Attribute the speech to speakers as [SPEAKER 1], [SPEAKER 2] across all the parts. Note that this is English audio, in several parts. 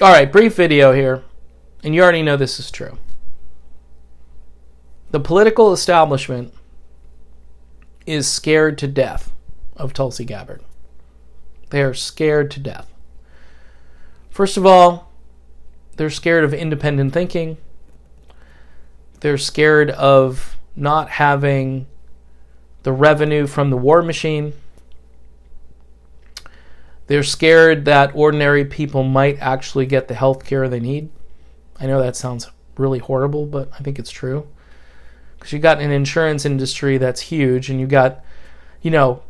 [SPEAKER 1] All right, brief video here, and you already know this is true. The political establishment is scared to death of Tulsi Gabbard. They are scared to death. First of all, they're scared of independent thinking. They're scared of not having the revenue from the war machine. They're scared that ordinary people might actually get the health care they need. I know that sounds really horrible, but I think it's true. Because you got an insurance industry that's huge, and you got,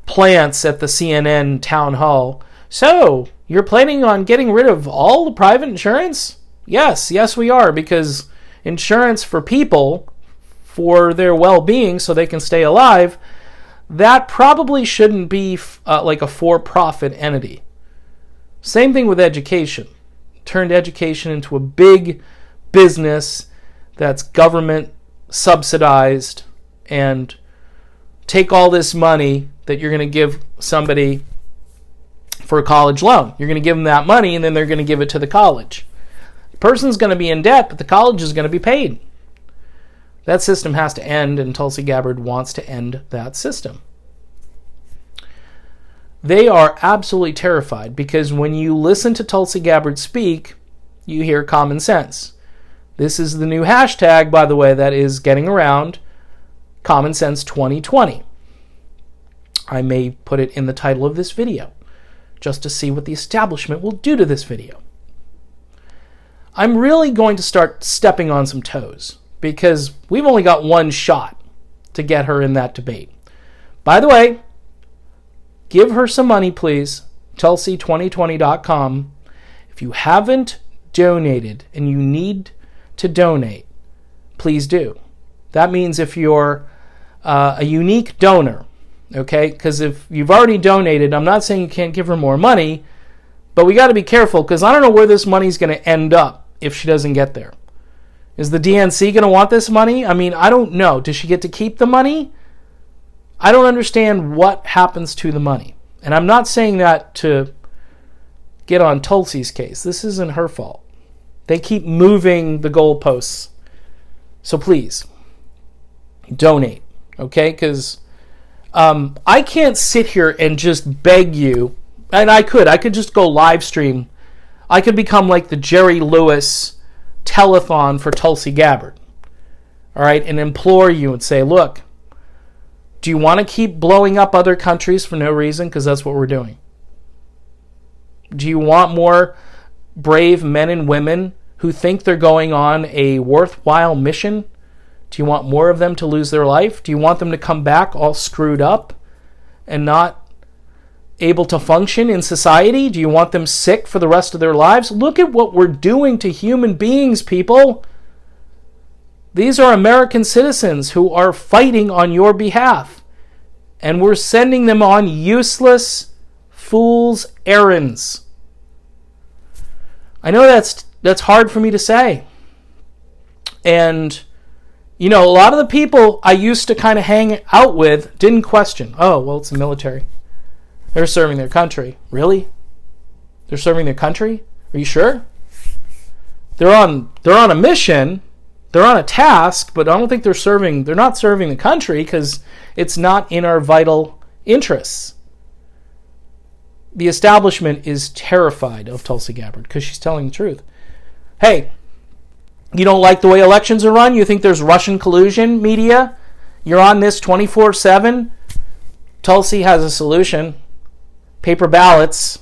[SPEAKER 1] plants at the CNN town hall. So, you're planning on getting rid of all the private insurance? Yes, we are, because insurance for people, for their well-being so they can stay alive, that probably shouldn't be like a for-profit entity. Same thing with education. Turned education into a big business that's government subsidized, and take all this money that you're going to give somebody for a college loan. You're going to give them that money, and then they're going to give it to the college. The person's going to be in debt, but the college is going to be paid. That system has to end, and Tulsi Gabbard wants to end that system. They are absolutely terrified because when you listen to Tulsi Gabbard speak, you hear common sense. This is the new hashtag, by the way, that is getting around, Common Sense 2020. I may put it in the title of this video, just to see what the establishment will do to this video. I'm really going to start stepping on some toes, because we've only got one shot to get her in that debate. By the way, give her some money, please. Tulsi2020.com. If you haven't donated and you need to donate, please do. That means if you're a unique donor, okay? Because if you've already donated, I'm not saying you can't give her more money, but we got to be careful because I don't know where this money's going to end up if she doesn't get there. Is the DNC going to want this money? I mean, I don't know. Does she get to keep the money? I don't understand what happens to the money. And I'm not saying that to get on Tulsi's case. This isn't her fault. They keep moving the goalposts. So please, donate, okay? Because I can't sit here and just beg you. And I could just go live stream. I could become like the Jerry Lewis telethon for Tulsi Gabbard. All right, and implore you and say, look, do you want to keep blowing up other countries for no reason? Because that's what we're doing. Do you want more brave men and women who think they're going on a worthwhile mission? Do you want more of them to lose their life? Do you want them to come back all screwed up and not able to function in society? Do you want them sick for the rest of their lives? Look at what we're doing to human beings, people. These are American citizens who are fighting on your behalf. And we're sending them on useless fool's errands. I know that's hard for me to say. And, a lot of the people I used to kind of hang out with didn't question. Oh, well, it's the military. They're serving their country. Really? They're serving their country? Are you sure? They're on a mission. They're on a task, but I don't think they're not serving the country because it's not in our vital interests. The establishment is terrified of Tulsi Gabbard because she's telling the truth. Hey, you don't like the way elections are run? You think there's Russian collusion, media? You're on this 24/7? Tulsi has a solution. Paper ballots,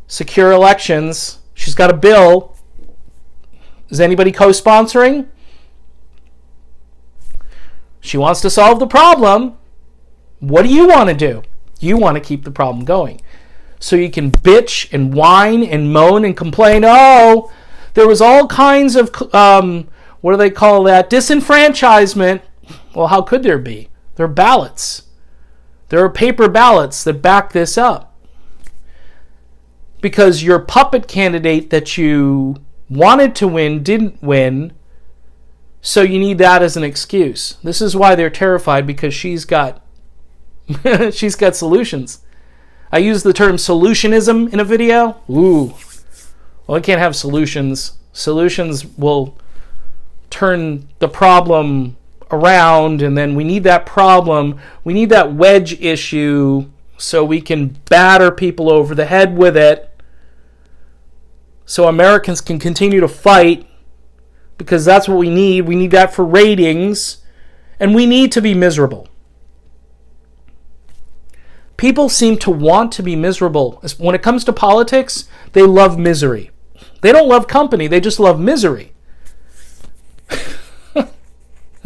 [SPEAKER 1] secure elections. She's got a bill. Is anybody co-sponsoring? She wants to solve the problem. What do you want to do? You want to keep the problem going. So you can bitch and whine and moan and complain, oh, there was all kinds of, what do they call that? Disenfranchisement. Well, how could there be? They're ballots. There are paper ballots that back this up. Because your puppet candidate that you wanted to win didn't win, so you need that as an excuse. This is why they're terrified, because she's got solutions. I used the term solutionism in a video. Ooh, Well, we can't have solutions. Solutions will turn the problem around, and then we need that problem. We need that wedge issue so we can batter people over the head with it so Americans can continue to fight, because that's what we need. We need that for ratings, and we need to be miserable. People seem to want to be miserable. When it comes to politics, they love misery. They don't love company, they just love misery.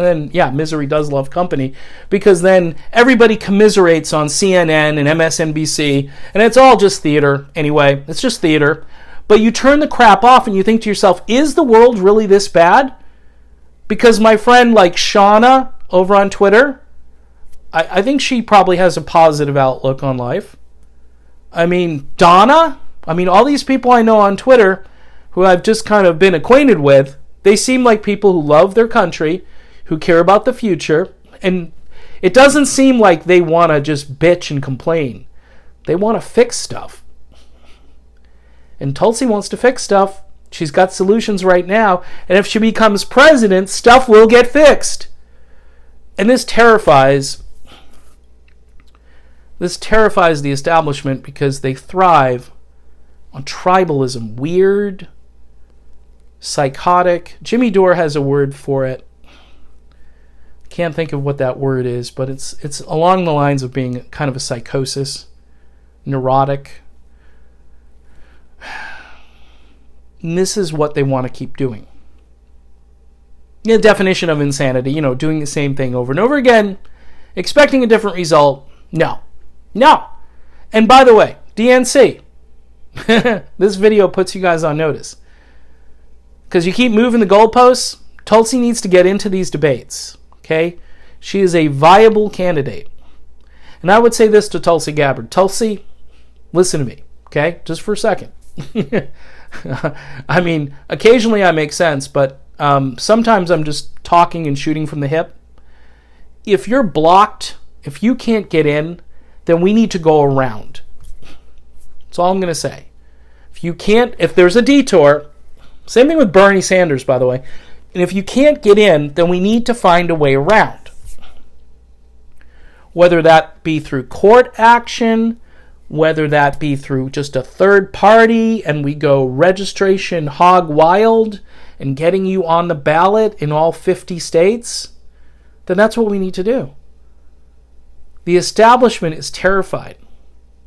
[SPEAKER 1] And then, misery does love company, because then everybody commiserates on CNN and MSNBC, and it's all just theater anyway. It's just theater. But you turn the crap off and you think to yourself, is the world really this bad? Because my friend like Shauna over on Twitter, I think she probably has a positive outlook on life. I mean, Donna, all these people I know on Twitter who I've just kind of been acquainted with, they seem like people who love their country, who care about the future, and it doesn't seem like they want to just bitch and complain. They want to fix stuff. And Tulsi wants to fix stuff. She's got solutions right now, and if she becomes president, stuff will get fixed. And this terrifies the establishment, because they thrive on tribalism. Weird, psychotic. Jimmy Dore has a word for it. Can't think of what that word is, but it's along the lines of being kind of a psychosis, neurotic. And this is what they want to keep doing. The definition of insanity, doing the same thing over and over again, expecting a different result. No. And by the way, DNC, this video puts you guys on notice, because you keep moving the goalposts. Tulsi needs to get into these debates. Okay? She is a viable candidate. And I would say this to Tulsi Gabbard. Tulsi, listen to me, okay? Just for a second. Occasionally I make sense, but sometimes I'm just talking and shooting from the hip. If you're blocked, if you can't get in, then we need to go around. That's all I'm going to say. If there's a detour, same thing with Bernie Sanders, by the way, and if you can't get in, then we need to find a way around. Whether that be through court action, whether that be through just a third party, and we go registration hog wild and getting you on the ballot in all 50 states, then that's what we need to do. The establishment is terrified.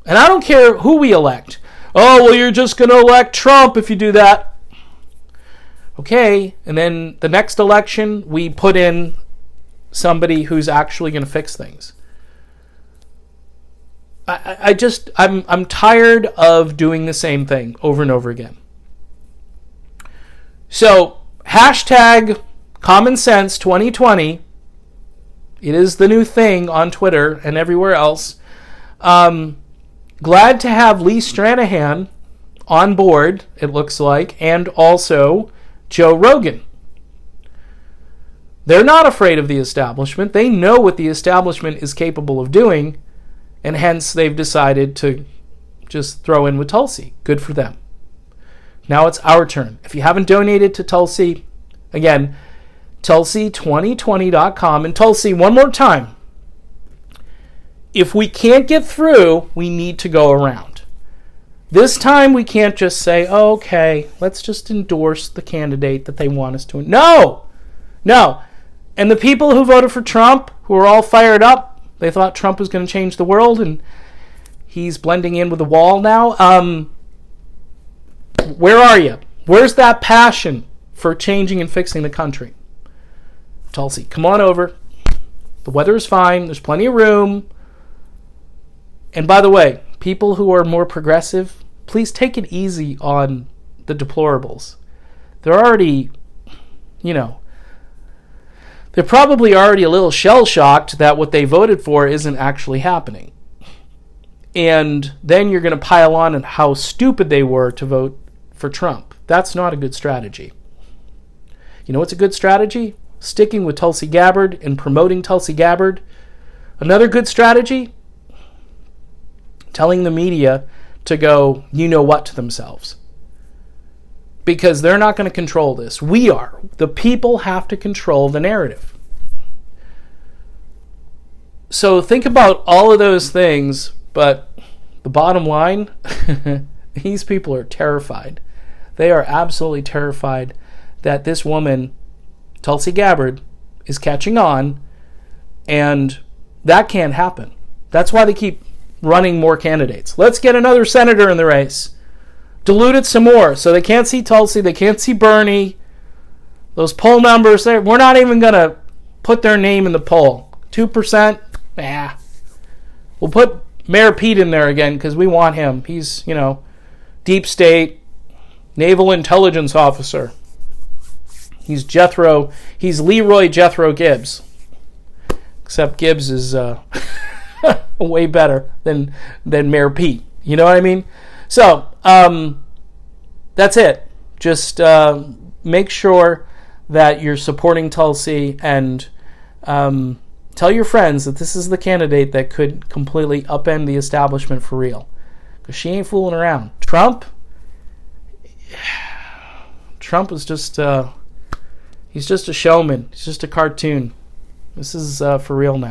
[SPEAKER 1] And I don't care who we elect. Oh, well, you're just going to elect Trump if you do that. Okay, and then the next election, we put in somebody who's actually going to fix things. I'm tired of doing the same thing over and over again. So, hashtag Common Sense 2020. It is the new thing on Twitter and everywhere else. Glad to have Lee Stranahan on board, it looks like, and also Joe Rogan. They're not afraid of the establishment. They know what the establishment is capable of doing, and hence they've decided to just throw in with Tulsi. Good for them. Now it's our turn. If you haven't donated to Tulsi, again, Tulsi2020.com. And Tulsi, one more time, if we can't get through, we need to go around. This time we can't just say, oh, okay, let's just endorse the candidate that they want us to. No! And the people who voted for Trump, who are all fired up, they thought Trump was going to change the world, and he's blending in with the wall now. Where are you? Where's that passion for changing and fixing the country? Tulsi, come on over. The weather is fine. There's plenty of room. And by the way, people who are more progressive, please take it easy on the deplorables. They're already, they're probably already a little shell-shocked that what they voted for isn't actually happening. And then you're going to pile on how stupid they were to vote for Trump. That's not a good strategy. You know what's a good strategy? Sticking with Tulsi Gabbard and promoting Tulsi Gabbard. Another good strategy? Telling the media to go, you know what, to themselves. because they're not going to control this. We are. The people have to control the narrative. So think about all of those things, but the bottom line, these people are terrified. They are absolutely terrified that this woman, Tulsi Gabbard, is catching on, and that can't happen. That's why they keep running more candidates. Let's get another senator in the race. Dilute it some more so they can't see Tulsi, they can't see Bernie. Those poll numbers, we're not even going to put their name in the poll. 2%? We'll put Mayor Pete in there again because we want him. He's, deep state, naval intelligence officer. He's Leroy Jethro Gibbs. Except Gibbs is way better than Mayor Pete. You know what I mean? So, that's it. Just make sure that you're supporting Tulsi and tell your friends that this is the candidate that could completely upend the establishment for real. Because she ain't fooling around. Trump is just, he's just a showman. He's just a cartoon. This is for real now.